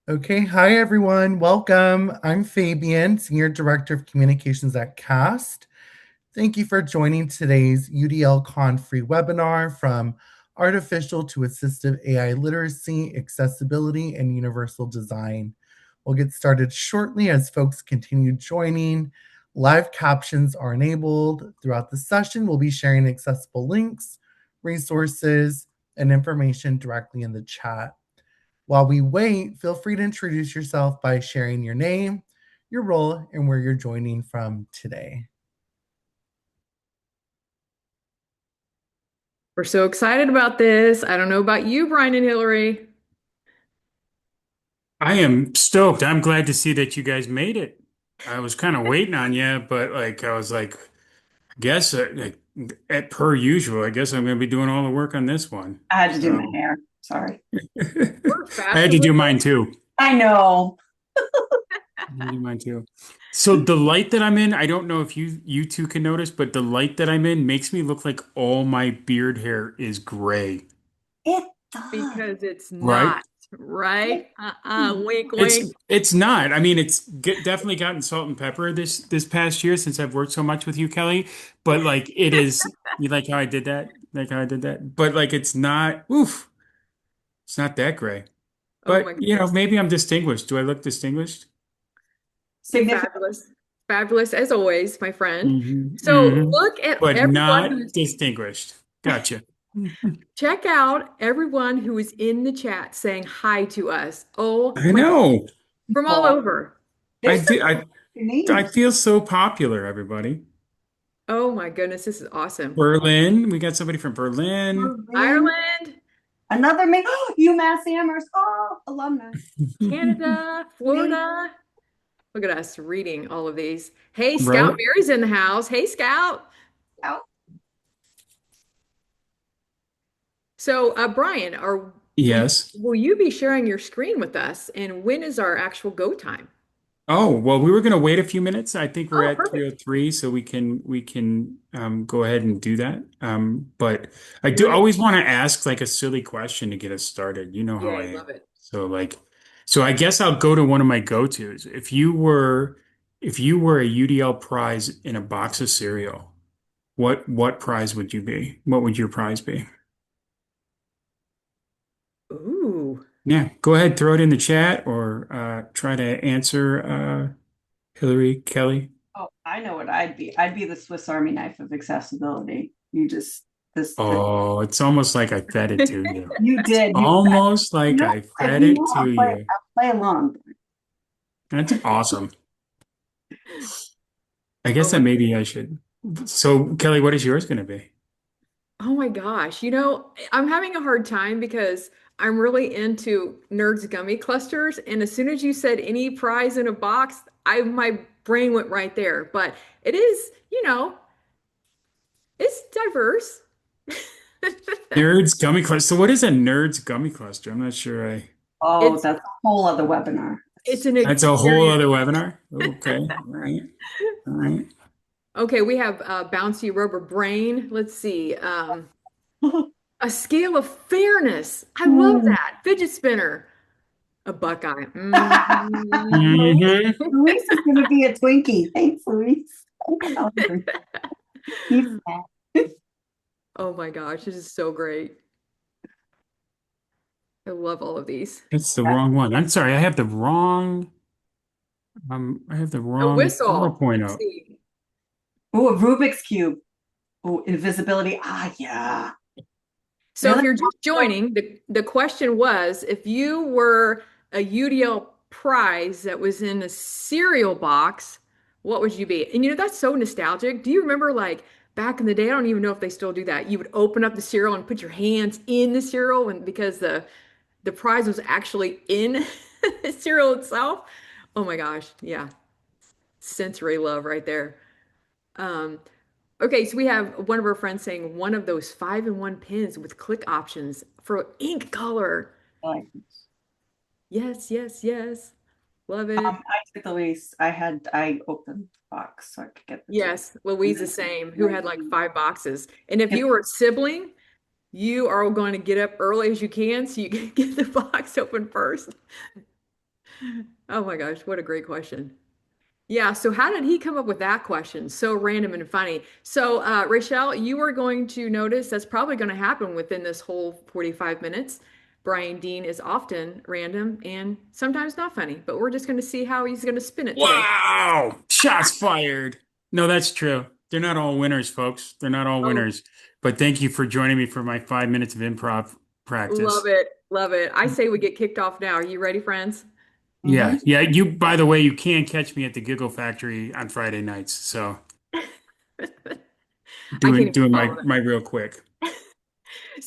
Okay, hi everyone. Welcome. I'm Fabian, Senior Director of Communications at CAST. Thank you for joining today's UDLCon free webinar from Artificial to Assistive AI Literacy, Accessibility, and Universal Design. We'll get started shortly as folks continue joining. Live captions are enabled. Throughout the session, we'll be sharing accessible links, resources, and information directly in the chat. While we wait, feel free to introduce yourself by sharing your name, your role, and where you're joining from today. We're so excited about this. I don't know about you, Bryan and Hillary. I am stoked. I'm glad to see that you guys made it. I was kind of waiting on you, but I was like, I guess at per usual, I guess I'm going to be doing all the work on this one. I had to do my So hair. Sorry. We're I had faster to with do mine it. too. I know. I had to do mine too. So the light that I'm in, I don't know if you two can notice, but the light that I'm in makes me look like all my beard hair is gray, It does. Because it's right? not, right? It does. Wink, It's wink. it's not. I mean, definitely gotten salt and pepper this past year since I've worked so much with you, Kelly. But like it is, you like how I did that? Like how I did that? But like it's not. Oof, it's not that gray. Oh my But goodness. maybe I'm distinguished. Do I look distinguished? You're Significant. fabulous. Fabulous as always, my friend. So Hmm. look at But everyone not who's distinguished. Gotcha. check out everyone who is in the chat saying hi to us. Oh I my God. know. From all Well, over. I there's some do. I names. feel so popular, everybody. Oh my goodness, this is awesome. Berlin. We got somebody from Berlin. Berlin. Ireland, Another UMass Amherst. Oh, alumni. Canada, Me. Florida. Look at us reading all of these. Hey, Scout Right? Mary's in the house. Hey, Scout. Oh, So, Bryan, are Yes. will you be sharing your screen with us? And when is our actual go time? Oh, well, we were going to wait a few minutes. I think we're Oh, at perfect. 3:03, so we can go ahead and do that. But I do Great. always want to ask like a silly question to get us started. You know how I Yay, am. love it. So so I guess I'll go to one of my go-tos. If you were a UDL prize in a box of cereal, what prize would you be? What would your prize be? Ooh. Yeah, go ahead, throw it in the chat or try to answer Hillary, Kelly. oh, I know what I'd be. I'd be the Swiss Army knife of accessibility. You just this Oh, it's almost like I fed it to you. you It's did. almost You like know I what? fed it to I'll you. play along. That's awesome. I guess Oh that my, maybe I should. So, Kelly, what is yours going to be? oh my gosh. I'm having a hard time because I'm really into Nerds gummy clusters. And as soon as you said any prize in a box, my brain went right there. But it is, it's diverse. Nerds gummy cluster. So, what is a nerds gummy cluster? I'm not sure. Oh, It's that's a whole other webinar. it's an That's a whole experience. other webinar. Okay. All right. All right. Okay, we have bouncy rubber brain. Let's see. A scale of fairness. I love Ooh. that. Fidget spinner. A Buckeye. Luis, Hmm. Luis is going to be a Twinkie. Thanks, Luis. He's fat. Oh my gosh, this is so great. I love all of these. That's the wrong one. I'm sorry. I have the A wrong whistle. PowerPoint Let's up. see. Oh, a Rubik's Cube. Oh, invisibility. Ah, yeah. So if Really? you're just joining, the question was if you were a UDL prize that was in a cereal box, what would you be? And that's so nostalgic. Do you remember like back in the day? I don't even know if they still do that. You would open up the cereal and put your hands in the cereal and because the prize was actually in the cereal itself. Oh my gosh. Yeah. Sensory love right there. Um, okay, so we have one of our friends saying one of those 5-in-1 pens with click options for ink color. Like, Yes, yes, yes. Love it. I took the lease. I opened the box so I could get the two. Yes, Louise the same, who Nice. had like 5 boxes. And if Yep. you were a sibling, you are going to get up early as you can so you can get the box open first. Oh my gosh, what a great question. Yeah, so how did he come up with that question? So random and funny. So, Rachel, you are going to notice that's probably going to happen within this whole 45 minutes. Brian Dean is often random and sometimes not funny, but we're just going to see how he's going to spin it today. Wow! Shots fired. No, that's true. They're not all winners, folks. They're not all Oh, winners. But thank you for joining me for my 5 minutes of improv love practice. it. Love it. I say we get kicked off now. Are you ready, friends? Yeah, Hmm. yeah. You, by the way, you can catch me at the Giggle Factory on Friday nights. So I can't doing even doing follow my real quick. that.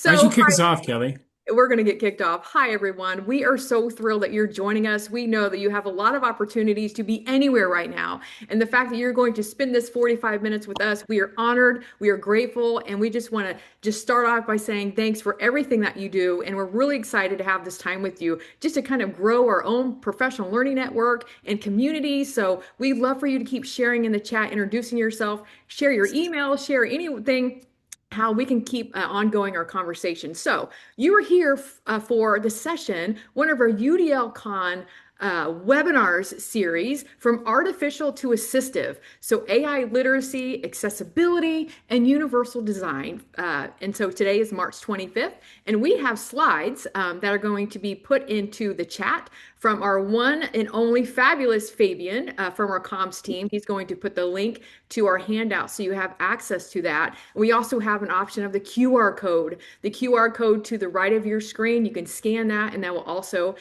Why don't you So, kick us off, Kelly? we're going to get kicked off. Hi, everyone. We are so thrilled that you're joining us. We know that you have a lot of opportunities to be anywhere right now. And the fact that you're going to spend this 45 minutes with us, we are honored, we are grateful, and we just want to just start off by saying thanks for everything that you do. And we're really excited to have this time with you just to kind of grow our own professional learning network and community. So we'd love for you to keep sharing in the chat, introducing yourself, share your email, share anything how we can keep ongoing our conversation. So, you are here for the session, one of our UDLCon webinars series from artificial to assistive. So, AI literacy, accessibility, and universal design. And so, today is March 25th, and we have slides that are going to be put into the chat from our one and only fabulous Fabian from our comms team. He's going to put the link to our handout so you have access to that. We also have an option of the QR code. The QR code to the right of your screen, you can scan that, and that will also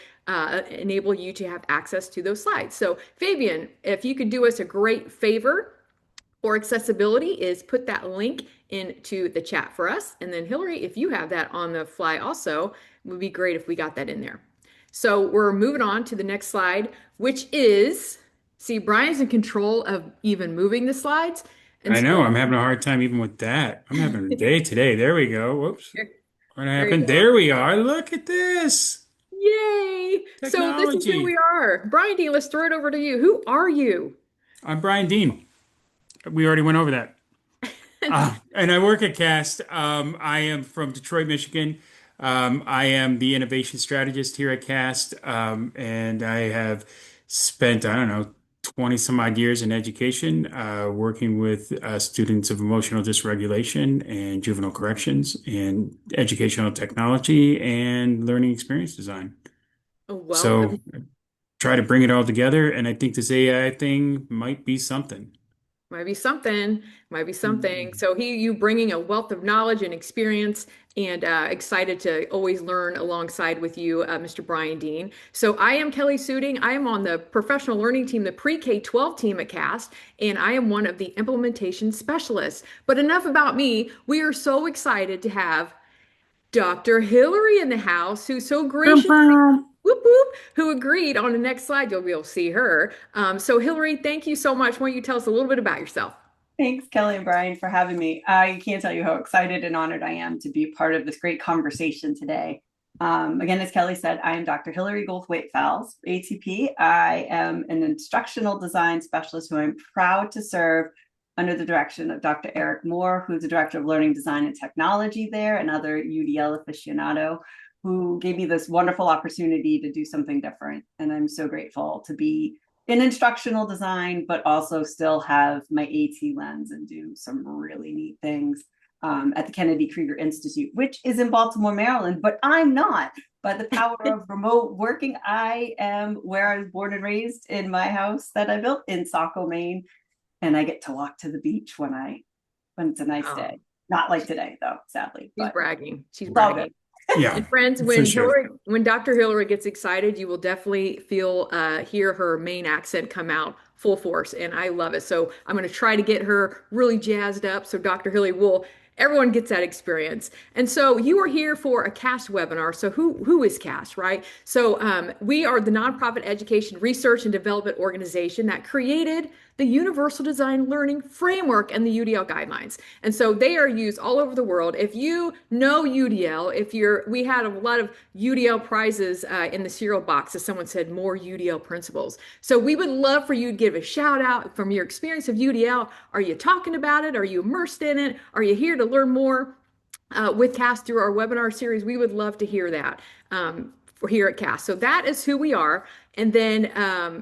enable you to have access to those slides. So, Fabian, if you could do us a great favor for accessibility, is put that link into the chat for us. And then, Hillary, if you have that on the fly also, it would be great if we got that in there. So we're moving on to the next slide, which is, see, Brian's in control of even moving the slides. And I know so I'm having a hard time even with that. I'm having a day today. There we go. Whoops. What there you happened? go. There we are. Look at this Yay. So this is who we technology. are. Brian D, let's throw it over to you. Who are you? I'm Brian Dean. We already went over that. And I work at Cast. I am from Detroit, Michigan. I am the innovation strategist here at Cast. And I have spent, I don't know, 20 some odd years in education, working with students of emotional dysregulation and juvenile corrections and educational technology and learning experience design. Oh, well, So try to bring it all together. And I think this AI thing might be something. might be something, might be something. So you bringing a wealth of knowledge and experience, and excited to always learn alongside with you, Mr. Brian Dean. So I am Kelli Suding. I am on the professional learning team, the pre-K 12 team at CAST, and I am one of the implementation specialists. But enough about me. We are so excited to have Dr. Hillary in the house, who so Boom, graciously, boom. whoop whoop, who agreed on the next slide. You'll be able to see her. So Hillary, thank you so much. Why don't you tell us a little bit about yourself? Thanks, Kelly and Bryan, for having me. I can't tell you how excited and honored I am to be part of this great conversation today. Again, as Kelly said, I am Dr. Hillary GoldthwaitFowles, ATP. I am an instructional design specialist who I'm proud to serve under the direction of Dr. Eric Moore, who's the Director of Learning Design and Technology there, another UDL aficionado, who gave me this wonderful opportunity to do something different. And I'm so grateful to be in instructional design, but also still have my AT lens and do some really neat things at the Kennedy Krieger Institute, which is in Baltimore, Maryland, but I'm not. By the power of remote working, I am where I was born and raised in my house that I built in Saco, Maine, and I get to walk to the beach when it's a nice Oh, day. Not like today, though, sadly. she's But bragging. She's it's all bragging. good. Yeah, And friends, for sure. When Dr. Hillary gets excited, you will definitely hear her main accent come out full force, and I love it. So I'm going to try to get her really jazzed up, so Dr. Hillary will. Everyone gets that experience. And so you are here for a CAST webinar. So who is CAST, right? So we are the nonprofit education research and development organization that created the Universal Design Learning Framework and the UDL guidelines. And so they are used all over the world. If you know UDL, we had a lot of UDL prizes in the cereal box, as someone said, more UDL principles. So we would love for you to give a shout out from your experience of UDL. Are you talking about it? Are you immersed in it? Are you here to learn more with CAST through our webinar series? We would love to hear that. for here at CAST. So that is who we are. And then,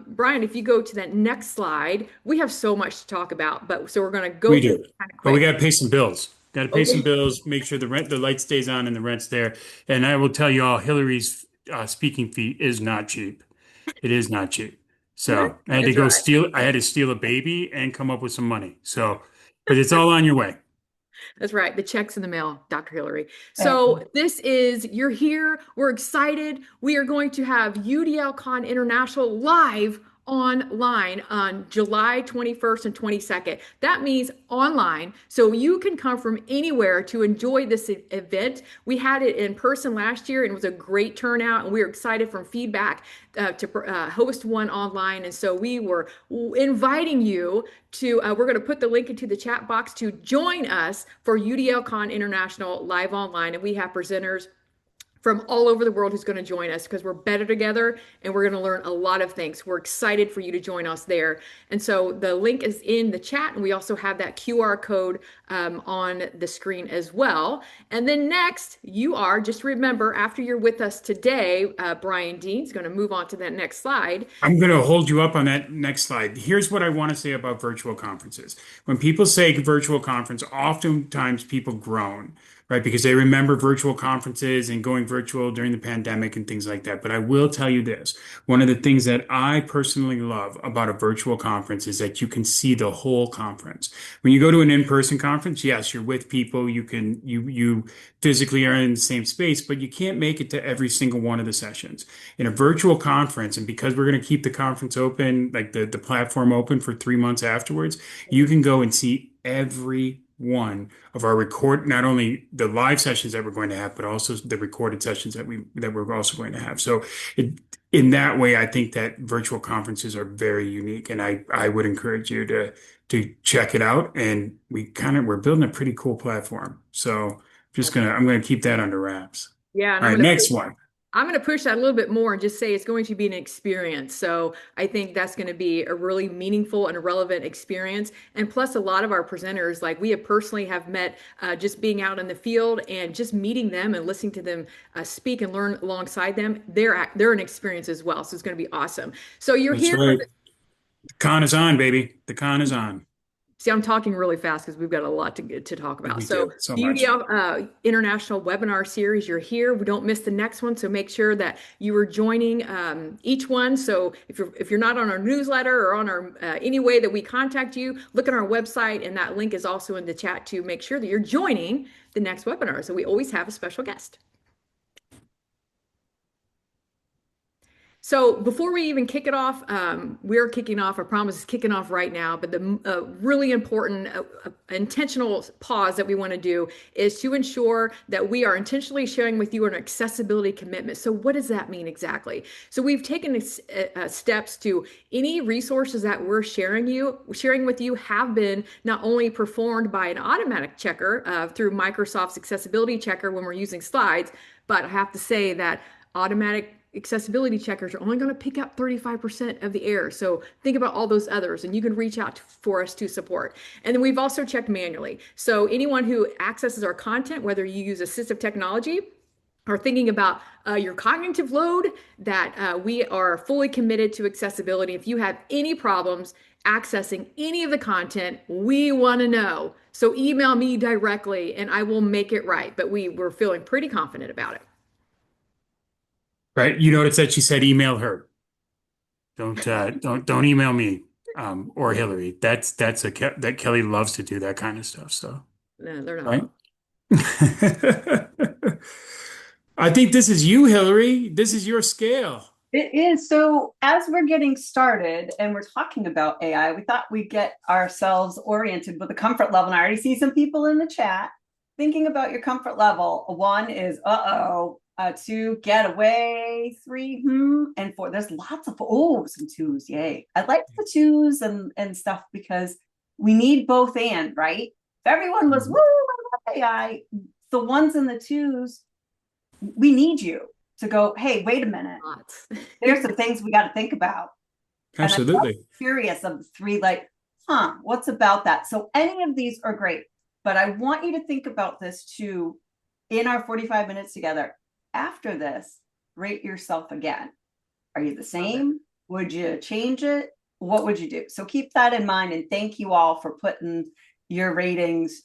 Bryan, if you go to that next slide, we have so much to talk about, but so we're going to go We through do. it kind of But we quick. got to pay some bills. Got to pay some Okay. bills, make sure the light stays on and the rent's there. And I will tell you all, Hillary's speaking fee is not cheap. It is not cheap. So That's right. I had to steal a baby and come up with some money. So, but it's all on your way. That's right. The check's in the mail, Dr. Hillary. So you're here. We're excited. We are going to have UDLCon International live online on July 21st and 22nd. That means online. So you can come from anywhere to enjoy this event. We had it in person last year and it was a great turnout. And we were excited from feedback to host one online. And so we were inviting you to, we're going to put the link into the chat box to join us for UDLCon International live online. And we have presenters from all over the world who's going to join us because we're better together and we're going to learn a lot of things. We're excited for you to join us there. And so the link is in the chat, and we also have that QR code on the screen as well. And then next, just remember, after you're with us today, Bryan Dean's going to move on to that next slide. I'm going to hold you up on that next slide. Here's what I want to say about virtual conferences. When people say virtual conference, oftentimes people groan, right? Because they remember virtual conferences and going virtual during the pandemic and things like that. But I will tell you this, one of the things that I personally love about a virtual conference is that you can see the whole conference. When you go to an in-person conference, yes, you're with people, you physically are in the same space, but you can't make it to every single one of the sessions. In a virtual conference, and because we're going to keep the conference open, like the platform open for 3 months afterwards, you can go and see every one of our not only the live sessions that we're going to have, but also the recorded sessions that we're also going to have. So in that way, I think that virtual conferences are very unique, and I would encourage you to check it out. And we're building a pretty cool platform. So I'm gonna keep that under wraps. Yeah, and All right, next one. I'm going to push that a little bit more and just say it's going to be an experience. So I think that's going to be a really meaningful and relevant experience. And plus, a lot of our presenters, like we have personally have met just being out in the field and just meeting them and listening to them speak and learn alongside them. They're an experience as well. So it's going to be awesome. So you're That's here for right. The con is on, baby. The con is on. See, I'm talking really fast because we've got a lot to talk about. We So do so the much. UDL International Webinar Series, you're here. We don't miss the next one, so make sure that you are joining each one. So if you're not on our newsletter or on our any way that we contact you, look at our website, and that link is also in the chat to make sure that you're joining the next webinar. So we always have a special guest. So before we even kick it off, we're kicking off, I promise, is kicking off right now, but the really important intentional pause that we want to do is to ensure that we are intentionally sharing with you an accessibility commitment. So what does that mean exactly? So we've taken steps to any resources that we're sharing with you have been not only performed by an automatic checker through Microsoft's accessibility checker when we're using slides, but I have to say that automatic accessibility checkers are only going to pick up 35% of the error. So think about all those others, and you can reach out for us to support. And then we've also checked manually. So anyone who accesses our content, whether you use assistive technology or thinking about your cognitive load, that we are fully committed to accessibility. If you have any problems accessing any of the content, we want to know. So email me directly and I will make it right. But we're feeling pretty confident about it. Right? You notice that she said email her. Don't email me or Hillary. That Kelli loves to do that kind of stuff. So No, they're not. right. I think this is you, Hillary. This is your scale. It is. So as we're getting started and we're talking about AI, we thought we'd get ourselves oriented with a comfort level. And I already see some people in the chat thinking about your comfort level. One is, two, get away, three, and four. There's lots of, some twos, yay. I like the twos and stuff because we need both and, right? If everyone was, woo, I love AI, the ones and the twos, we need you to go, hey, wait a minute. There's some things we got to think about. Absolutely. And I'm curious of the three, like, what's about that? So any of these are great, but I want you to think about this too in our 45 minutes together. After this, rate yourself again? Are you the same? Would you change it? What would you do? So keep that in mind, and thank you all for putting your ratings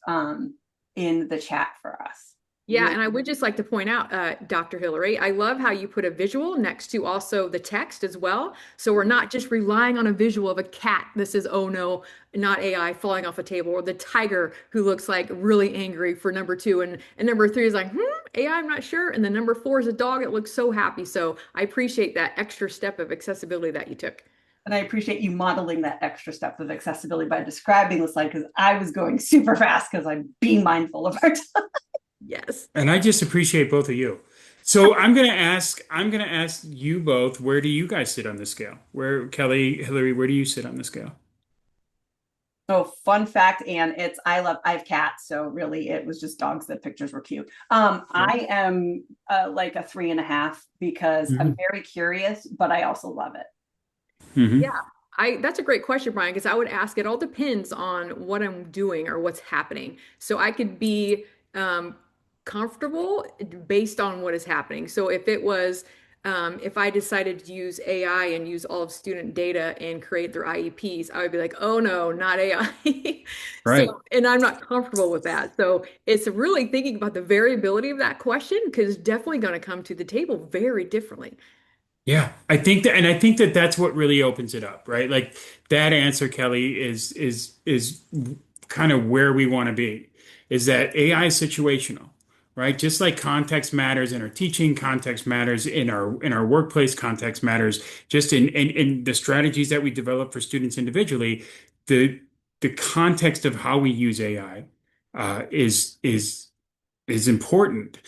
in the chat for us. Yeah, and I would just like to point out, Dr. Hillary, I love how you put a visual next to also the text as well. So we're not just relying on a visual of a cat. This is, oh no, not AI falling off a table, or the tiger who looks like really angry for number two. And number three is like, AI, I'm not sure. And then number four is a dog that looks so happy. So I appreciate that extra step of accessibility that you took. And I appreciate you modeling that extra step of accessibility by describing the slide, because I was going super fast because I'm being mindful of our time. Yes. And I just appreciate both of you. So I'm gonna ask you both, where do you guys sit on the scale? Where, Kelli, Hillary, where do you sit on the scale? Oh, fun fact, and I have cats, so really it was just dogs that pictures were cute. I am like a 3.5 because I'm very curious, but I also love it. Yeah, that's a great question, Bryan, because I would ask, it all depends on what I'm doing or what's happening. So I could be comfortable based on what is happening. So if it was, if I decided to use AI and use all of student data and create their IEPs, I would be like, oh no, not AI. Right. So, and I'm not comfortable with that. So it's really thinking about the variability of that question, because it's definitely going to come to the table very differently. Yeah, I think that, and I think that that's what really opens it up, right? Like that answer, Kelli, is kind of where we want to be. Is that AI is situational, right? Just like context matters in our teaching, context matters in our workplace, context matters just in the strategies that we develop for students individually. The context of how we use AI is important.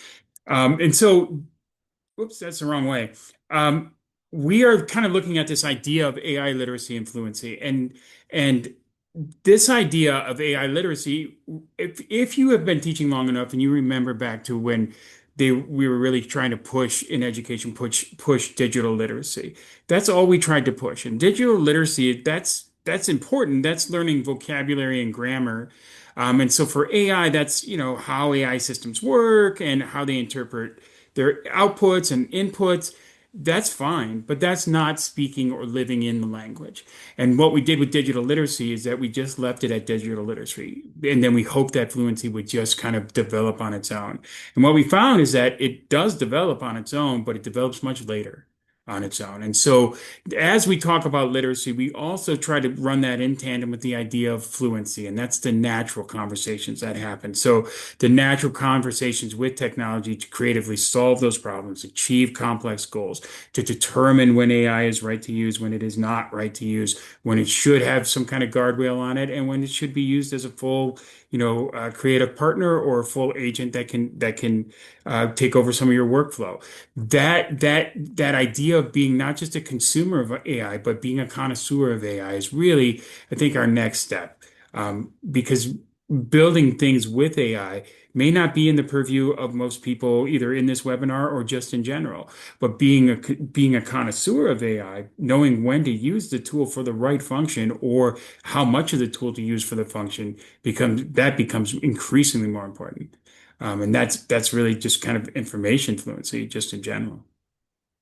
And so whoops, that's the wrong way. Um, we are kind of looking at this idea of AI literacy and fluency, and this idea of AI literacy. If you have been teaching long enough, and you remember back to when we were really trying to push in education, push digital literacy. That's all we tried to push. And digital literacy, that's important. That's learning vocabulary and grammar. And so for AI, that's how AI systems work and how they interpret their outputs and inputs. That's fine, but that's not speaking or living in the language. And what we did with digital literacy is that we just left it at digital literacy. And then we hoped that fluency would just kind of develop on its own. And what we found is that it does develop on its own, but it develops much later on its own. And so as we talk about literacy, we also try to run that in tandem with the idea of fluency, and that's the natural conversations that happen. So the natural conversations with technology to creatively solve those problems, achieve complex goals, to determine when AI is right to use, when it is not right to use, when it should have some kind of guardrail on it, and when it should be used as a full, creative partner or a full agent that can take over some of your workflow. That idea of being not just a consumer of AI, but being a connoisseur of AI is really, I think, our next step. Because building things with AI may not be in the purview of most people, either in this webinar or just in general. But being a connoisseur of AI, knowing when to use the tool for the right function or how much of the tool to use for the function becomes increasingly more important. And that's really just kind of information fluency, just in general.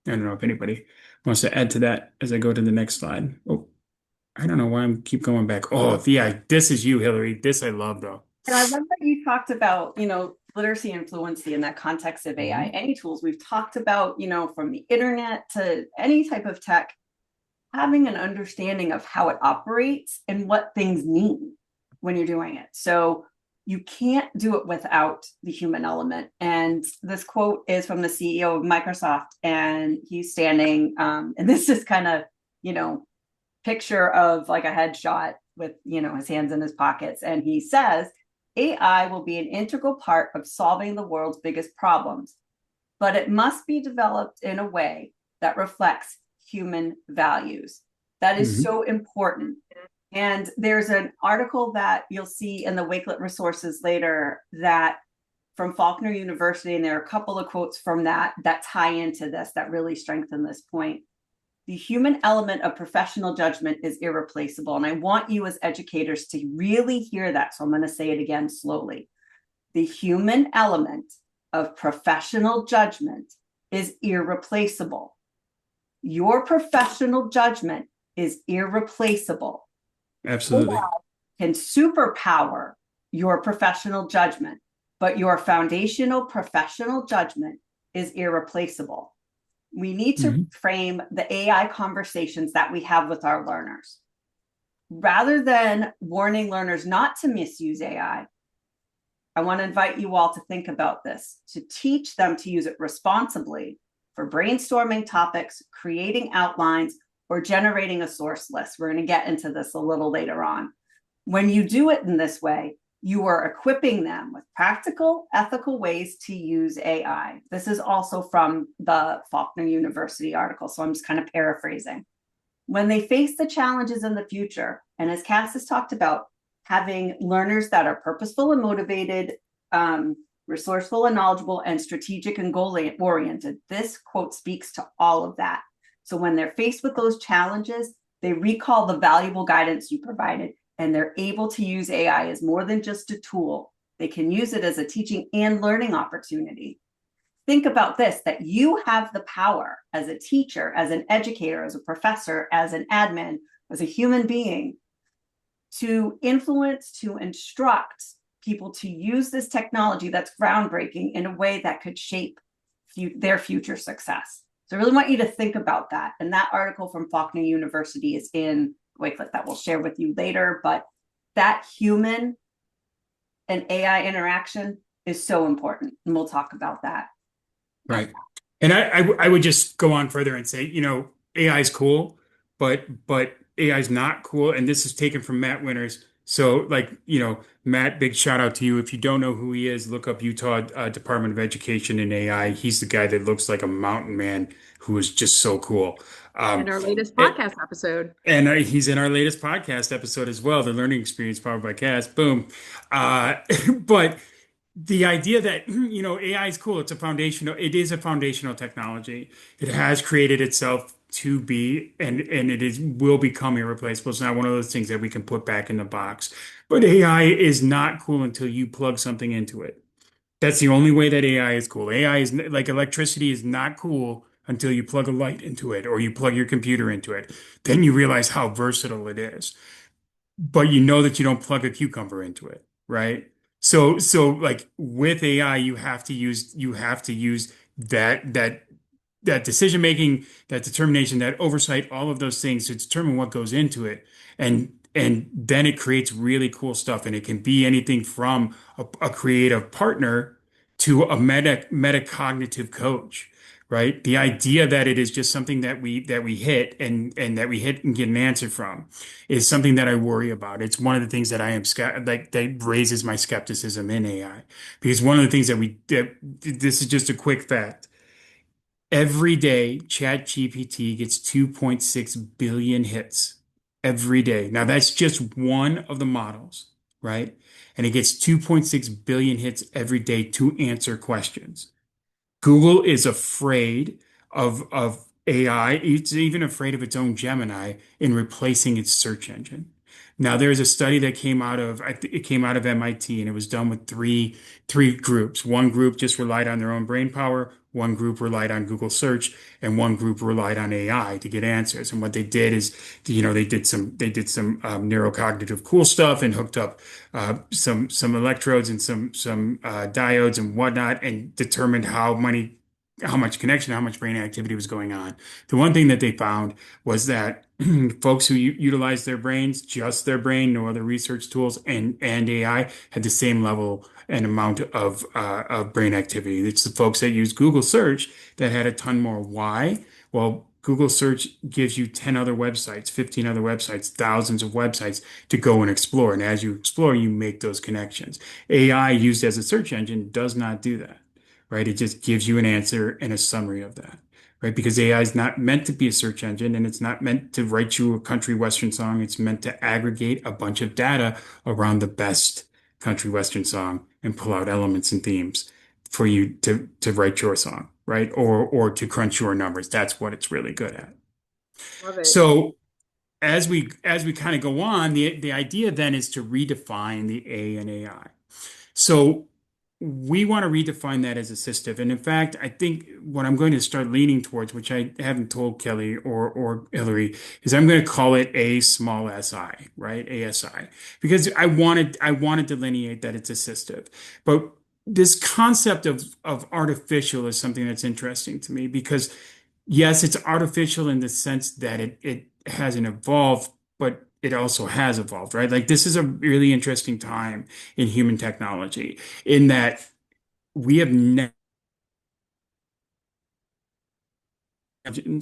I don't know if anybody wants to add to that as I go to the next slide. Oh, I don't know why I keep going back. Oh, yeah, this is you, Hillary. This I love, though. And I love that you talked about, literacy and fluency in that context of AI. Any tools we've talked about, from the internet to any type of tech, having an understanding of how it operates and what things mean when you're doing it. So you can't do it without the human element. And this quote is from the CEO of Microsoft, and he's standing, and this is kind of, picture of like a headshot with, his hands in his pockets. And he says, AI will be an integral part of solving the world's biggest problems, but it must be developed in a way that reflects human values. That is so important. And there's an article that you'll see in the Wakelet resources later that from Faulkner University, and there are a couple of quotes from that tie into this, that really strengthen this point. The human element of professional judgment is irreplaceable. And I want you as educators to really hear that. So I'm going to say it again slowly. The human element of professional judgment is irreplaceable. Your professional judgment is irreplaceable. Absolutely. Can superpower your professional judgment, but your foundational professional judgment is irreplaceable. We need to frame the AI conversations that we have with our learners. Rather than warning learners not to misuse AI, I want to invite you all to think about this, to teach them to use it responsibly for brainstorming topics, creating outlines, or generating a source list. We're going to get into this a little later on. When you do it in this way, you are equipping them with practical, ethical ways to use AI. This is also from the Faulkner University article, so I'm just kind of paraphrasing. When they face the challenges in the future, and as Cass has talked about, having learners that are purposeful and motivated, resourceful and knowledgeable, and strategic and goal-oriented, this quote speaks to all of that. So when they're faced with those challenges, they recall the valuable guidance you provided, and they're able to use AI as more than just a tool. They can use it as a teaching and learning opportunity. Think about this, that you have the power as a teacher, as an educator, as a professor, as an admin, as a human being, to influence, to instruct people to use this technology that's groundbreaking in a way that could shape their future success. So I really want you to think about that. And that article from Faulkner University is in Wakelet that we'll share with you later. But that human and AI interaction is so important. And we'll talk about that. Right. And I would just go on further and say, AI is cool, but AI is not cool. And this is taken from Matt Winters. So Matt, big shout out to you. If you don't know who he is, look up Utah Department of Education and AI. He's the guy that looks like a mountain man who is just so cool. In our latest podcast episode. And he's in our latest podcast episode as well, the learning experience powered by CAS. Boom. But the idea that AI is cool, it is a foundational technology. It has created itself to be, and will become irreplaceable. It's not one of those things that we can put back in the box. But AI is not cool until you plug something into it. That's the only way that AI is cool. AI is like electricity is not cool until you plug a light into it or you plug your computer into it. Then you realize how versatile it is. But you know that you don't plug a cucumber into it, right? So like with AI, you have to use that decision making, that determination, that oversight, all of those things to determine what goes into it. And then it creates really cool stuff. And it can be anything from a creative partner to a metacognitive coach, right? The idea that it is just something that we hit and that we hit and get an answer from is something that I worry about. It's one of the things that that raises my skepticism in AI. Because one of the things that this is just a quick fact. Every day, ChatGPT gets 2.6 billion hits every day. Now, that's just one of the models, right? And it gets 2.6 billion hits every day to answer questions. Google is afraid of AI. It's even afraid of its own Gemini in replacing its search engine. Now, there's a study that came out of it came out of MIT, and it was done with three groups. One group just relied on their own brain power. One group relied on Google search, and one group relied on AI to get answers. And what they did is, they did some neurocognitive cool stuff and hooked up some electrodes and some diodes and whatnot, and determined how much connection, how much brain activity was going on. The one thing that they found was that folks who utilize their brains, just their brain, no other research tools, and AI had the same level and amount of brain activity. It's the folks that use Google search that had a ton more. Why? Well, Google search gives you 10 other websites, 15 other websites, thousands of websites to go and explore. And as you explore, you make those connections. AI used as a search engine does not do that, right? It just gives you an answer and a summary of that, right? Because AI is not meant to be a search engine, and it's not meant to write you a country western song. It's meant to aggregate a bunch of data around the best country western song and pull out elements and themes for you to write your song, right? Or to crunch your numbers. That's what it's really good at. Love it. So as we kind of go on, the idea then is to redefine the A in AI. So we want to redefine that as assistive. And in fact, I think what I'm going to start leaning towards, which I haven't told Kelly or Hillary, is I'm going to call it a small si, right? ASI, because I want to delineate that it's assistive. But this concept of artificial is something that's interesting to me because yes, it's artificial in the sense that it hasn't evolved, but it also has evolved, right? Like this is a really interesting time in human technology in that we have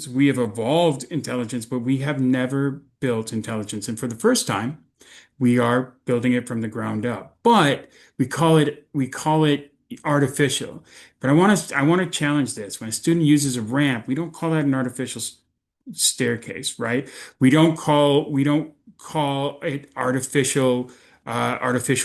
we have evolved intelligence, but we have never built intelligence. And for the first time, we are building it from the ground up. But we call it artificial. But I want to challenge this. When a student uses a ramp, we don't call that an artificial staircase, right? We don't call it artificial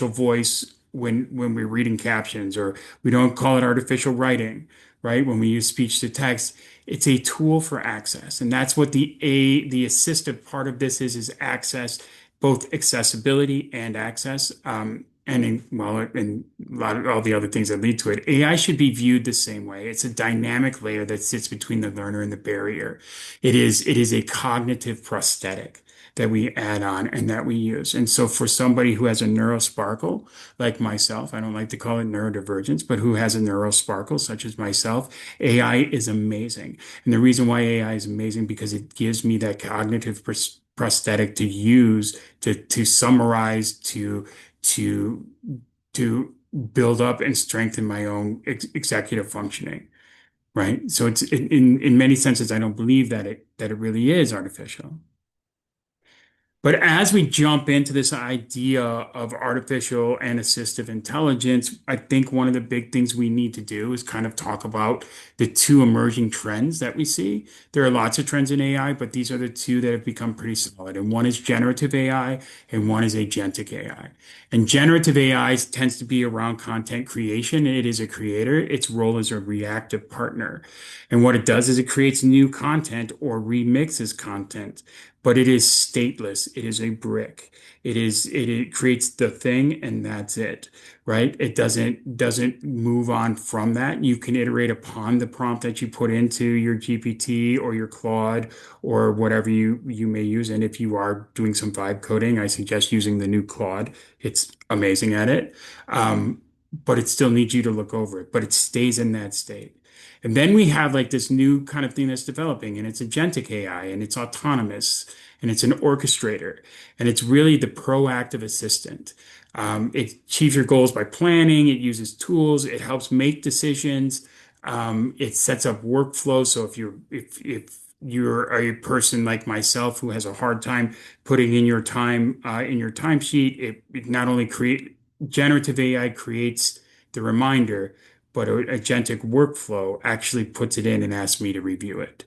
voice when we're reading captions, or we don't call it artificial writing, right? When we use speech to text, it's a tool for access, and that's what the assistive part of this is access, both accessibility and access. And a lot of all the other things that lead to it. AI should be viewed the same way. It's a dynamic layer that sits between the learner and the barrier. It is a cognitive prosthetic that we add on and that we use. And so for somebody who has a neurosparkle, like myself, I don't like to call it neurodivergence, but who has a neurosparkle, such as myself, AI is amazing. And the reason why AI is amazing because it gives me that cognitive prosthetic to use to summarize, to to build up and strengthen my own executive functioning, right? So it's in many senses, I don't believe that it really is artificial. But as we jump into this idea of artificial and assistive intelligence, I think one of the big things we need to do is kind of talk about the two emerging trends that we see. There are lots of trends in AI, but these are the two that have become pretty solid. And one is generative AI and one is agentic AI. And generative AI tends to be around content creation. It is a creator. Its role is a reactive partner. And what it does is it creates new content or remixes content, but it is stateless. It is a brick. It creates the thing and that's it, right? It doesn't move on from that. You can iterate upon the prompt that you put into your GPT or your Claude or whatever you may use. And if you are doing some vibe coding, I suggest using the new Claude. It's amazing at it. But it still needs you to look over it, but it stays in that state. And then we have like this new kind of thing that's developing, and it's agentic AI, and it's autonomous, and it's an orchestrator, and it's really the proactive assistant. It achieves your goals by planning, it uses tools, it helps make decisions, it sets up workflows. So if you're a person like myself who has a hard time putting in your timesheet, it not only generative AI creates the reminder, but an agentic workflow actually puts it in and asks me to review it.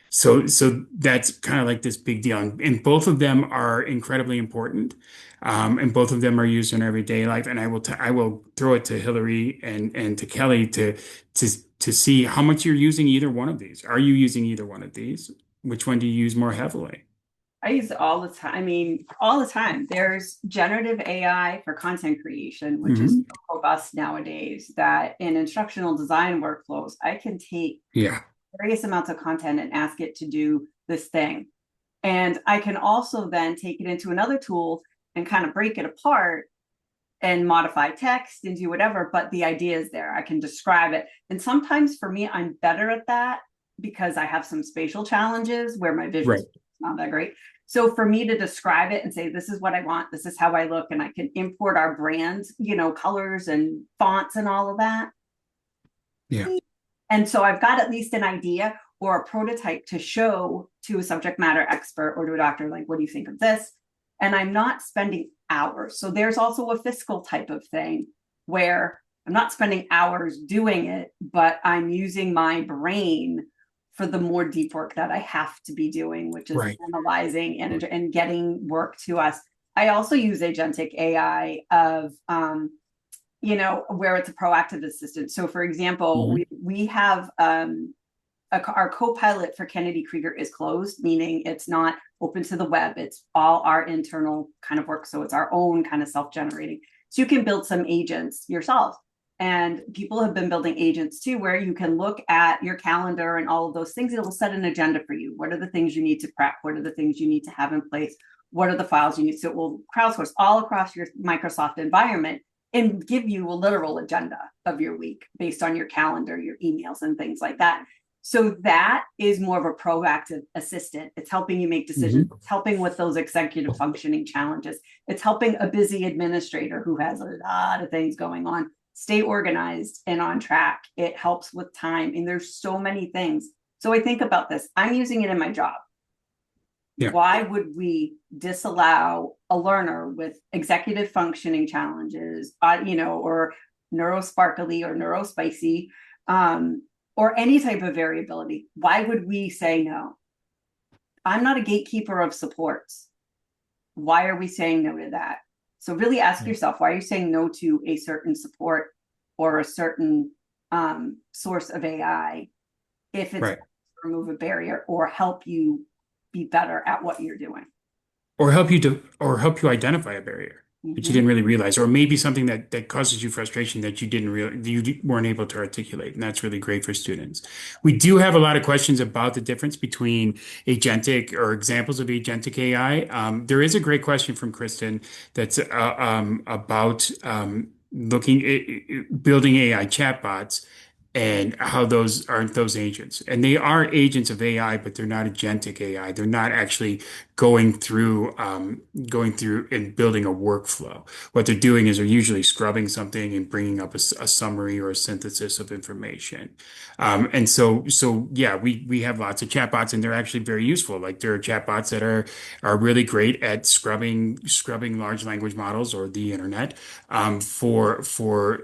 So that's kind of like this big deal. And both of them are incredibly important. And both of them are used in everyday life. And I will throw it to Hillary and to Kelly to see how much you're using either one of these. Are you using either one of these? Which one do you use more heavily? I use it all the time. I mean, all the time. There's generative AI for content creation, which is Hmm. so robust nowadays that in instructional design workflows, I can take Yeah. various amounts of content and ask it to do this thing. And I can also then take it into another tool and kind of break it apart and modify text and do whatever, but the idea is there. I can describe it. And sometimes for me, I'm better at that because I have some spatial challenges where my visual Right. is not that great. So for me to describe it and say, this is what I want, this is how I look, and I can import our brands, colors and fonts and all of that. Yeah. And so I've got at least an idea or a prototype to show to a subject matter expert or to a doctor, like, what do you think of this? And I'm not spending hours. So there's also a fiscal type of thing where I'm not spending hours doing it, but I'm using my brain for the more deep work that I have to be doing, which is Right. analyzing and getting work to us. I also use agentic AI of where it's a proactive assistant. So for example, Mhm. we have our co-pilot for Kennedy Krieger is closed, meaning it's not open to the web. It's all our internal kind of work. So it's our own kind of self-generating. So you can build some agents yourself. And people have been building agents too, where you can look at your calendar and all of those things. It'll set an agenda for you. What are the things you need to prep? What are the things you need to have in place? What are the files you need? So it will crowdsource all across your Microsoft environment and give you a literal agenda of your week based on your calendar, your emails, and things like that. So that is more of a proactive assistant. It's helping you make decisions. It's helping with those executive functioning challenges. It's helping a busy administrator who has a lot of things going on stay organized and on track. It helps with time. And there's so many things. So I think about this. I'm using it in my job. Yeah. Why would we disallow a learner with executive functioning challenges, or neurosparkly or neurospicy, or any type of variability? Why would we say no? I'm not a gatekeeper of supports. Why are we saying no to that? So really ask yourself, why are you saying no to a certain support or a certain source of AI if it's to remove a barrier or help you be better at what you're doing? Or help you identify a barrier that you didn't really realize, or maybe something that causes you frustration that you weren't able to articulate, and that's really great for students. We do have a lot of questions about the difference between agentic or examples of agentic AI. There is a great question from Kristen that's about building AI chatbots and how those aren't those agents. And they are agents of AI, but they're not agentic AI. They're not actually going through and building a workflow. What they're doing is they're usually scrubbing something and bringing up a summary or a synthesis of information. And so yeah, we have lots of chatbots, and they're actually very useful. Like there are chatbots that are really great at scrubbing large language models or the internet for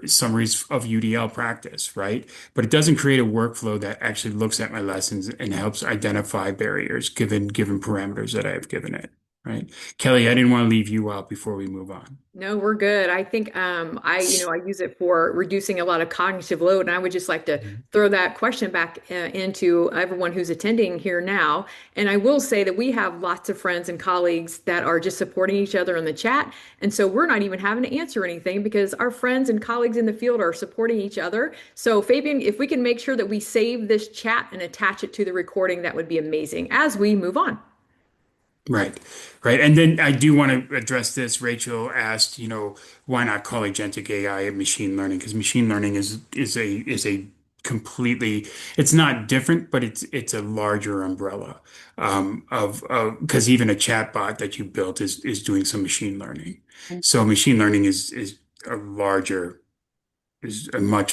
summaries of UDL practice, right? But it doesn't create a workflow that actually looks at my lessons and helps identify barriers given parameters that I have given it, right? Kelli, I didn't want to leave you out before we move on. No, we're good. I think I use it for reducing a lot of cognitive load, and I would just like to throw that question back into everyone who's attending here now. And I will say that we have lots of friends and colleagues that are just supporting each other in the chat, and so we're not even having to answer anything because our friends and colleagues in the field are supporting each other. So Fabian, if we can make sure that we save this chat and attach it to the recording, that would be amazing as we move on. Right. And then I do want to address this. Rachel asked, why not call agentic AI machine learning? Because machine learning is a completely, it's not different, but it's a larger umbrella of because even a chatbot that you built is doing some machine learning. So machine learning is a much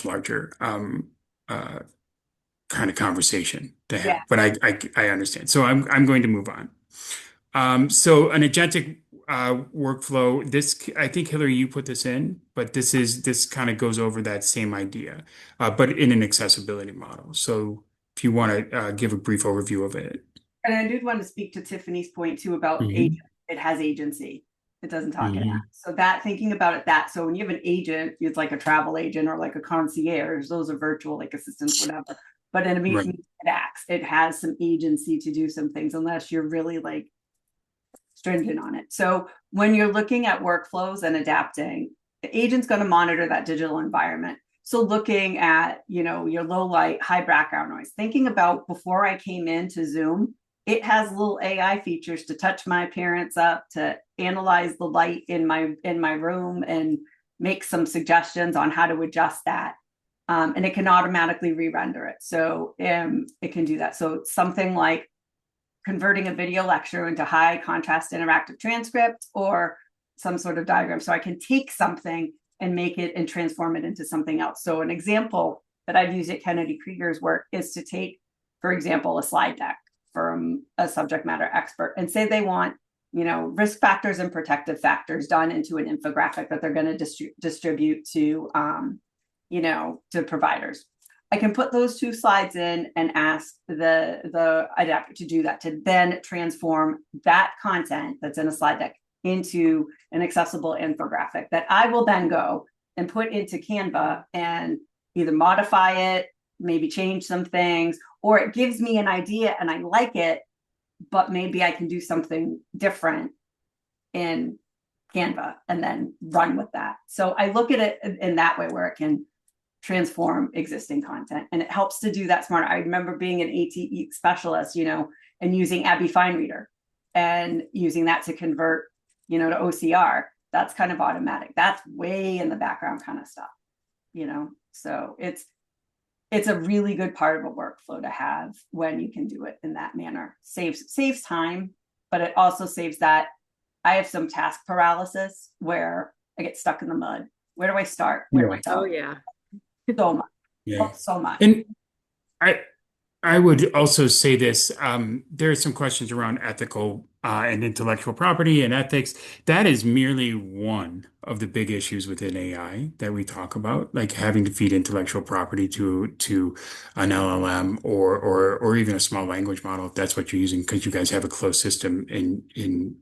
larger kind of conversation to have. But I understand. So I'm going to move on. So an agentic workflow, this, I think, Hillary, you put this in, but this kind of goes over that same idea, but in an accessibility model. So if you want to give a brief overview of it. And I did want to speak to Tiffany's point too about agent. It has agency. It doesn't talk it out. So that thinking about it, so when you have an agent, it's like a travel agent or like a concierge. Those are virtual, like assistants, whatever. But in a meeting, it acts. It has some agency to do some things, unless you're really like stringent on it. So when you're looking at workflows and adapting, the agent's going to monitor that digital environment. So looking at, your low light, high background noise, thinking about before I came into Zoom, it has little AI features to touch my appearance up, to analyze the light in my room and make some suggestions on how to adjust that. And it can automatically re-render it. So it can do that. So something like converting a video lecture into high contrast interactive transcript or some sort of diagram. So I can take something and make it and transform it into something else. So an example that I've used at Kennedy Krieger's work is to take, for example, a slide deck from a subject matter expert and say they want, risk factors and protective factors done into an infographic that they're going to distribute to, to providers. I can put those two slides in and ask the adapter to do that, to then transform that content that's in a slide deck into an accessible infographic that I will then go and put into Canva and either modify it, maybe change some things, or it gives me an idea and I like it, but maybe I can do something different in Canva and then run with that. So I look at it in that way where it can transform existing content. And it helps to do that smarter. I remember being an ATE specialist, and using Abby Fine Reader and using that to convert, to OCR. That's kind of automatic. That's way in the background kind of stuff, So it's a really good part of a workflow to have when you can do it in that manner. Saves time, but it also saves that. I have some task paralysis where I get stuck in the mud. Where do I start? Where do I go? Oh yeah. So much. Yeah. So much. And I I would also say this, there are some questions around ethical and intellectual property and ethics. That is merely one of the big issues within AI that we talk about, like having to feed intellectual property to an LLM or even a small language model if that's what you're using, because you guys have a closed system in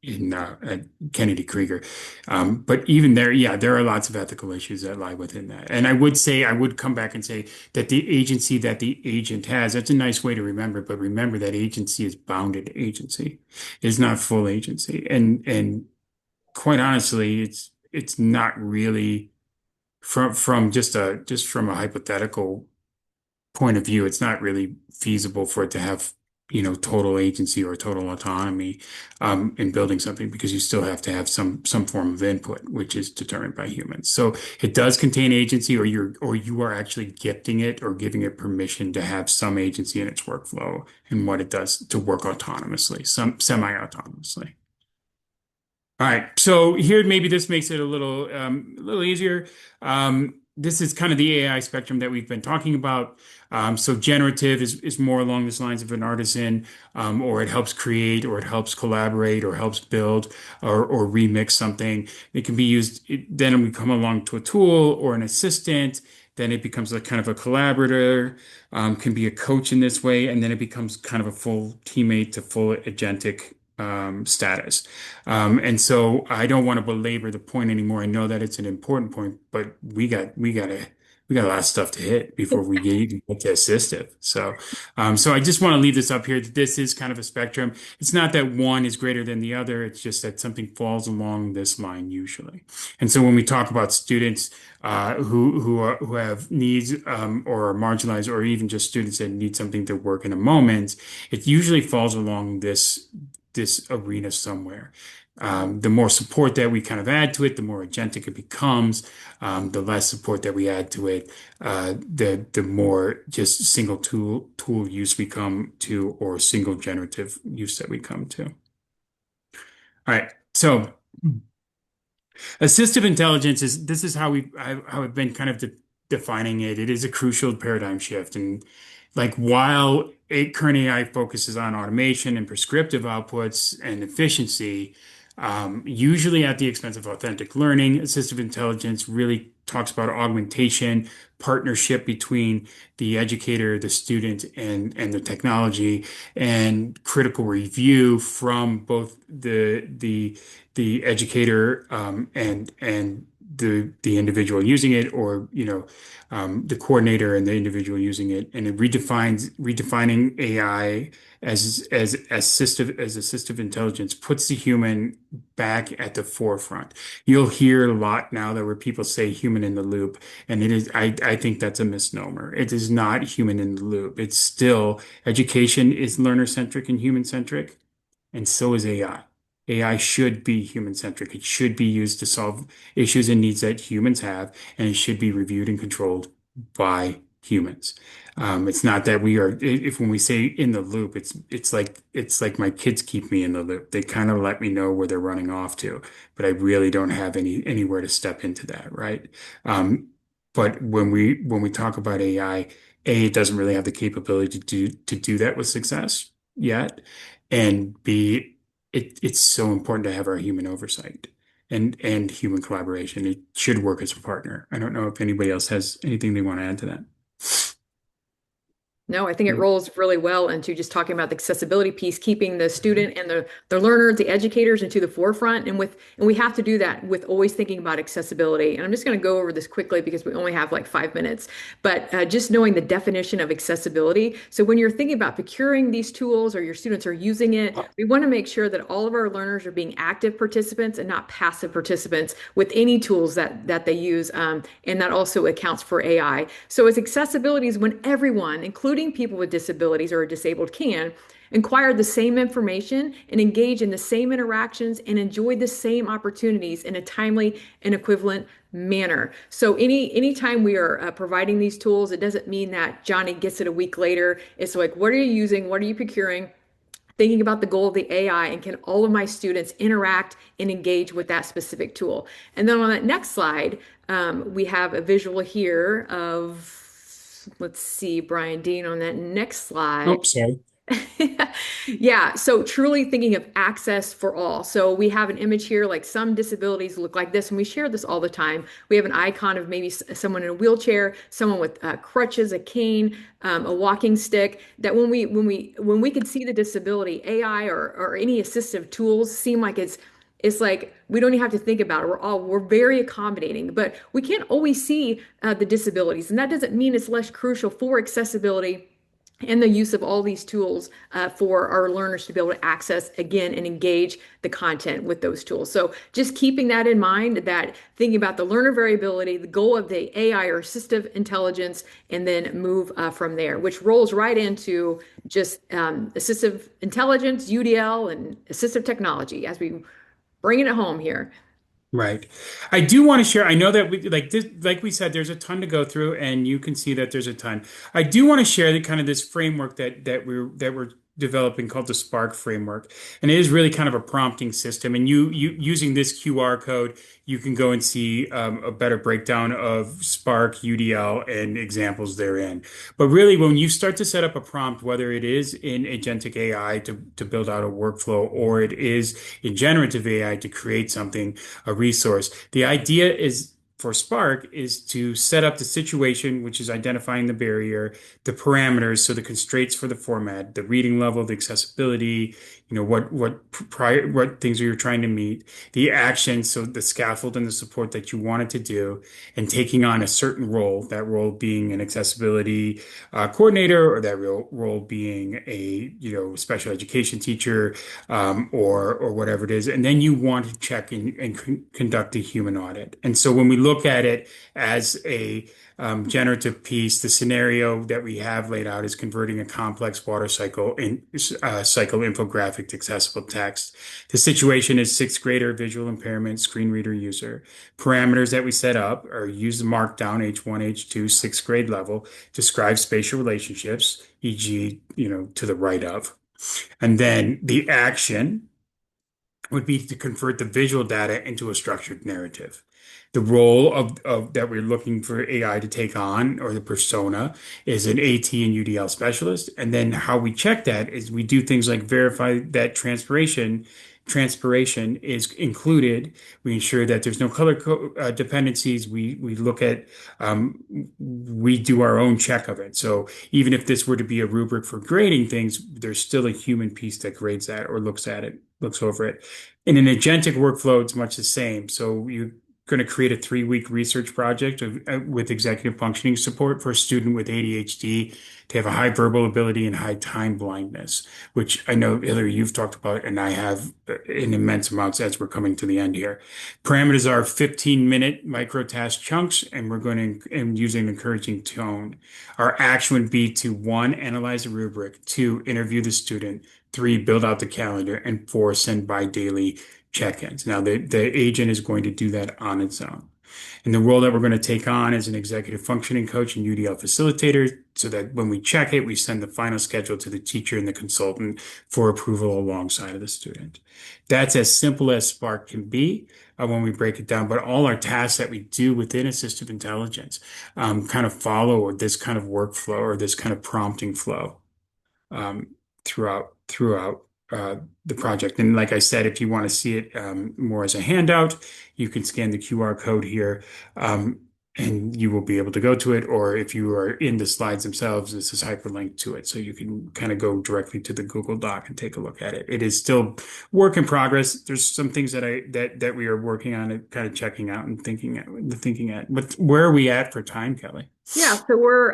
at Kennedy Krieger. But even there, yeah, there are lots of ethical issues that lie within that. And I would come back and say that the agency that the agent has, that's a nice way to remember, but remember that agency is bounded agency. It's not full agency. And quite honestly, it's not really just from a hypothetical point of view, it's not really feasible for it to have, total agency or total autonomy in building something, because you still have to have some form of input, which is determined by humans. So it does contain agency, or you are actually gifting it or giving it permission to have some agency in its workflow and what it does to work autonomously, some semi-autonomously. All right, so here maybe this makes it a little easier. This is kind of the AI spectrum that we've been talking about. So generative is more along these lines of an artisan, or it helps create, or it helps collaborate, or helps build, or remix something. It can be used. Then we come along to a tool or an assistant. Then it becomes a kind of a collaborator, can be a coach in this way, and then it becomes kind of a full teammate to full agentic status. And so I don't want to belabor the point anymore. I know that it's an important point, but we got a lot of stuff to hit before we get to assistive. So I just want to leave this up here. This is kind of a spectrum. It's not that one is greater than the other. It's just that something falls along this line usually. And so when we talk about students who have needs, or are marginalized, or even just students that need something to work in a moment, it usually falls along this arena somewhere. The more support that we kind of add to it, the more agentic it becomes. The less support that we add to it, the more just single tool use we come to, or single generative use that we come to. All right, so assistive intelligence this is how I've been kind of defining it. It is a crucial paradigm shift, and like while current AI focuses on automation and prescriptive outputs and efficiency, usually at the expense of authentic learning, assistive intelligence really talks about augmentation, partnership between the educator, the student, and the technology, and critical review from both the educator, and the individual using it, or the coordinator and the individual using it. And it redefining AI as assistive intelligence puts the human back at the forefront. You'll hear a lot now that where people say human in the loop, and I think that's a misnomer. It is not human in the loop. It's still, education is learner centric and human centric, and so is AI. AI should be human centric. It should be used to solve issues and needs that humans have, and it should be reviewed and controlled by humans. It's not that we are, if when we say in the loop, it's like my kids keep me in the loop. They kind of let me know where they're running off to, but I really don't have anywhere to step into that, right? But when we talk about AI, it doesn't really have the capability to do that with success yet, and B, it's so important to have our human oversight and human collaboration. It should work as a partner. I don't know if anybody else has anything they want to add to that. No, I think it rolls really well into just talking about the accessibility piece, keeping the student and the learners, the educators into the forefront. And we have to do that with always thinking about accessibility. And I'm just going to go over this quickly because we only have like 5 minutes. But just knowing the definition of accessibility. So when you're thinking about procuring these tools or your students are using it, we want to make sure that all of our learners are being active participants and not passive participants with any tools that they use. And that also accounts for AI. So as accessibility is when everyone, including people with disabilities or disabled, can acquire the same information and engage in the same interactions and enjoy the same opportunities in a timely and equivalent manner. So anytime we are providing these tools, it doesn't mean that Johnny gets it a week later. It's like, what are you using? What are you procuring? Thinking about the goal of the AI and can all of my students interact and engage with that specific tool. And then on that next slide, we have a visual here of, let's see, Brian Dean on that next slide. Oh, sorry. Yeah, so truly thinking of access for all. So we have an image here, like some disabilities look like this, and we share this all the time. We have an icon of maybe someone in a wheelchair, someone with crutches, a cane, a walking stick. That when we can see the disability, AI or any assistive tools seem like it's like we don't even have to think about it. We're very accommodating, but we can't always see the disabilities, and that doesn't mean it's less crucial for accessibility and the use of all these tools for our learners to be able to access again and engage the content with those tools. So just keeping that in mind, that thinking about the learner variability, the goal of the AI or assistive intelligence, and then move from there, which rolls right into just assistive intelligence, UDL, and assistive technology as we bringing it home here. Right. I do want to share. I know that we like this, like we said, there's a ton to go through, and you can see that there's a ton. I do want to share the kind of this framework that we're developing called the Spark framework, and it is really kind of a prompting system. And you using this QR code, you can go and see a better breakdown of Spark, UDL, and examples therein. But really, when you start to set up a prompt, whether it is in agentic AI to build out a workflow, or it is in generative AI to create something, a resource. The idea is for Spark is to set up the situation, which is identifying the barrier, the parameters, so the constraints for the format, the reading level, the accessibility, what things are you trying to meet, the action, so the scaffold and the support that you wanted to do, and taking on a certain role, that role being an accessibility coordinator, or that role being a special education teacher, or whatever it is. And then you want to check and conduct a human audit. And so when we look at it as a generative piece, the scenario that we have laid out is converting a complex water cycle infographic to accessible text. The situation is sixth grader, visual impairment, screen reader user. Parameters that we set up are use the markdown H1, H2, sixth grade level, describe spatial relationships, e.g., to the right of. And then the action would be to convert the visual data into a structured narrative. The role of that we're looking for AI to take on, or the persona, is an AT and UDL specialist. And then how we check that is we do things like verify that transpiration is included. We ensure that there's no color dependencies. We look at we do our own check of it. So even if this were to be a rubric for grading things, there's still a human piece that grades that or looks at it, looks over it. In an agentic workflow, it's much the same. So you're going to create a 3-week research project with executive functioning support for a student with ADHD to have a high verbal ability and high time blindness, which I know, Hillary, you've talked about, and I have in immense amounts as we're coming to the end here. Parameters are 15-minute micro task chunks, and we're going to and using encouraging tone. Our action would be to 1, analyze the rubric, 2, interview the student, 3, build out the calendar, and 4, send by daily check-ins. Now, the agent is going to do that on its own. And the role that we're going to take on is an executive functioning coach and UDL facilitator, so that when we check it, we send the final schedule to the teacher and the consultant for approval alongside of the student. That's as simple as Spark can be when we break it down. But all our tasks that we do within Assistive Intelligence kind of follow this kind of workflow or this kind of prompting flow throughout the project. And like I said, if you want to see it more as a handout, you can scan the QR code here. and you will be able to go to it. Or if you are in the slides themselves, this is hyperlinked to it. So you can kind of go directly to the Google Doc and take a look at it. It is still work in progress. There's some things that we are working on and kind of checking out and thinking at. But where are we at for time, Kelly? Yeah, so we're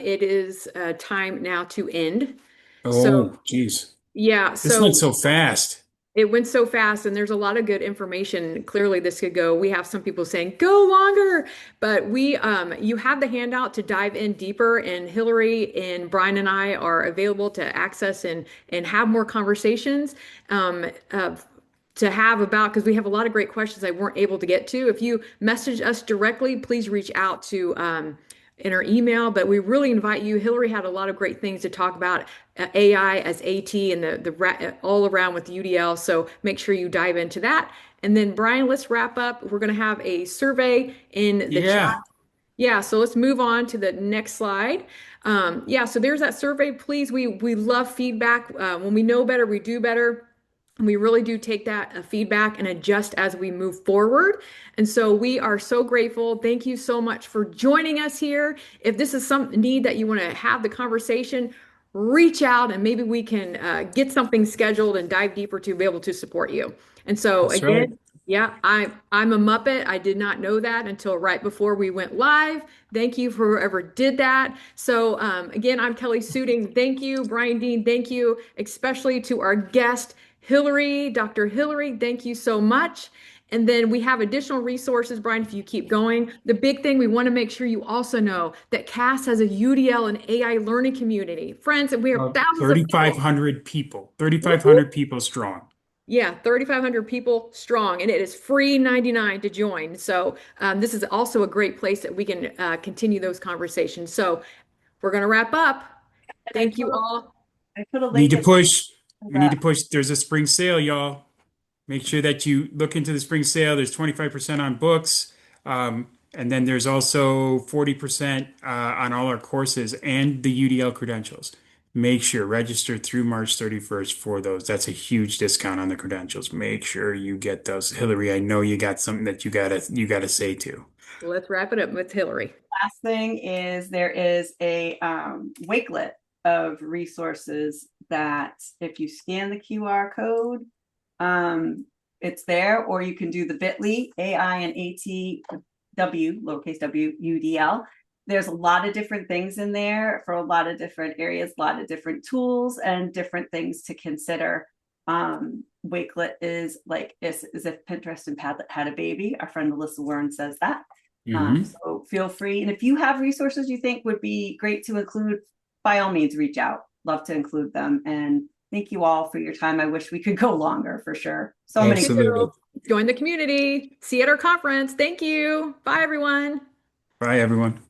it is time now to end. So Oh, geez. yeah, This went so so fast. it went so fast, and there's a lot of good information. Clearly, this could go. We have some people saying go longer, but you have the handout to dive in deeper, and Hillary and Brian and I are available to access and have more conversations. Um, uh, to have about because we have a lot of great questions I weren't able to get to. If you message us directly, please reach out to in our email. But we really invite you. Hillary had a lot of great things to talk about AI as AT and the all around with UDL. So make sure you dive into that. And then Brian, let's wrap up. We're going to have a survey in the chat. Yeah. Yeah, so let's move on to the next slide. Yeah, so there's that survey. Please, we love feedback. When we know better, we do better. We really do take that feedback and adjust as we move forward. And so we are so grateful. Thank you so much for joining us here. If this is some need that you want to have the conversation, reach out and maybe we can get something scheduled and dive deeper to be able to support you. And so That's right. again, yeah, I'm a Muppet. I did not know that until right before we went live. Thank you for whoever did that. So again, I'm Kelli Suding. Thank you, Brian Dean. Thank you, especially to our guest, Hillary, Dr. Hillary. Thank you so much. And then we have additional resources, Brian, if you keep going. The big thing we want to make sure you also know that CAST has a UDL and AI learning community. Friends, and we are thousands of people. 3,500 people, Woo-hoo. 3,500 people strong. Yeah, 3,500 people strong, and it is free 99 to join. So this is also a great place that we can continue those conversations. So we're going to wrap up. Thank you all. I put a Need link to at push. We need the to push. There's a spring sale, y'all. Make sure that you look into the spring sale. There's 25% on books. And then there's also 40% on all our courses and the UDL credentials. Make sure register through March 31st for those. That's a huge discount on the credentials. Make sure you get those. Hillary, I know you got something that you gotta say too. Let's wrap it up with Hillary. last thing is there is a wakelet of resources that if you scan the QR code, it's there, or you can do the bit.ly AI and ATW, lowercase w, UDL. There's a lot of different things in there for a lot of different areas, a lot of different tools and different things to consider. Wakelet is like as if Pinterest and Padlet had a baby. Our friend Alyssa Warren says that. So feel free. And if you have resources you think would be great to include, by all means, reach out. Love to include them. And thank you all for your time. I wish we could go longer for sure. So many. Absolutely. Join the community. See you at our conference. Thank you. Bye, everyone. Bye, everyone.